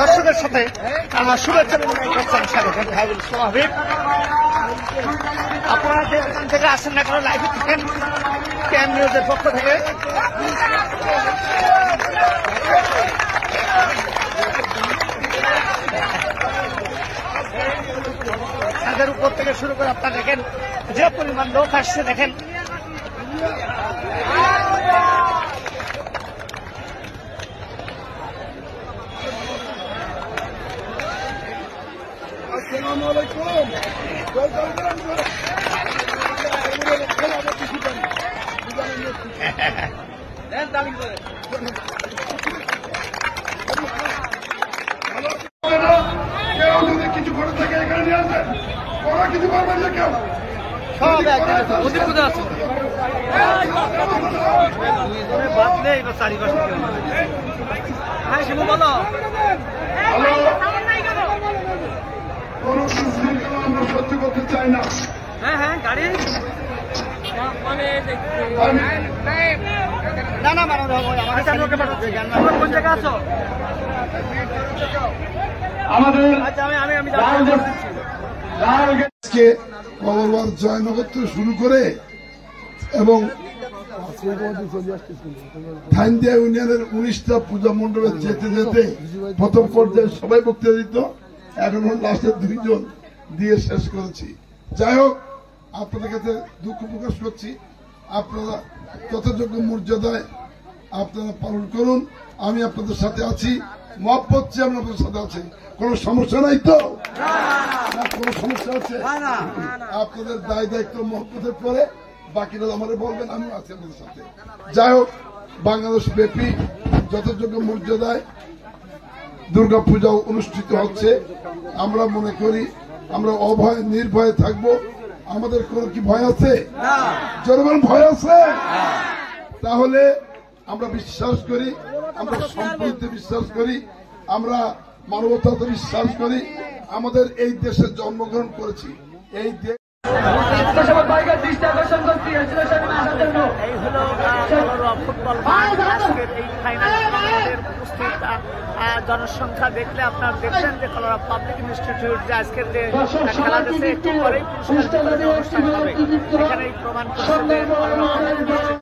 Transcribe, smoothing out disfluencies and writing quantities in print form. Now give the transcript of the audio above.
দর্শকের সাথে আমার শুভেচ্ছা বিনিময় করছেন স্বাভাবিক। আপনারা যে এখান থেকে আসেন না কেন লাইভে থাকেন ক্যাম নিউজের পক্ষ থেকে। তাদের উপর থেকে শুরু করে আপনারা দেখেন যে পরিমাণ লোক আসছে দেখেন। আসসালামু আলাইকুম। কেউ যদি কিছু করে থাকে এখানে নিয়ে আসেন, ওরা কিছু করবেন না কেউ। কোন সুশৃঙ্খলা আমরা সহ্য করতে চাই না। গাড়ি কবরবাদ জয়নগর থেকে শুরু করে এবং থাইন্দিয়া ইউনিয়নের 19টা পূজা মণ্ডপে যেতে যেতে প্রথম পর্যায়ে সবাই বক্তৃতা দিত, এখন লাস্টের 2 জন দিয়ে শেষ করেছি। যাই হোক, আপনাদের কাছে দুঃখ প্রকাশ করছি। আপনারা যথাযোগ্য মর্যাদায় আপনারা পালন করুন। আমি আপনাদের সাথে আছি, মহব্বত চেয়ে আমি আপনাদের সাথে আছি। কোন সমস্যা নাই তো? কোন সমস্যা আছে? আপনাদের দায় দায়িত্ব মহব্বতের পরে বাকিরা আমাদের বলবেন, আমিও আছি আপনাদের সাথে। যাই হোক, বাংলাদেশ ব্যাপী যথাযোগ্য মর্যাদায় দুর্গাপূজা অনুষ্ঠিত হচ্ছে। আমরা মনে করি আমরা অভয় নির্ভয়ে থাকবো। আমাদের কোন কি ভয় আছে? জনগণ ভয় আছে? তাহলে আমরা বিশ্বাস করি, আমরা সম্প্রীতিতে বিশ্বাস করি, আমরা মানবতাতে বিশ্বাস করি। আমাদের এই দেশে জন্মগ্রহণ করেছি, এই দেশ জনসংখ্যা দেখলে আপনার দেখছেন যে কলোরা পাবলিক ইনস্টিটিউট যে আজকের যে খেলা দিচ্ছে একটু পরেই পুরস্কার বিতরণী অনুষ্ঠান হবে। এখানেই প্রমাণ করছে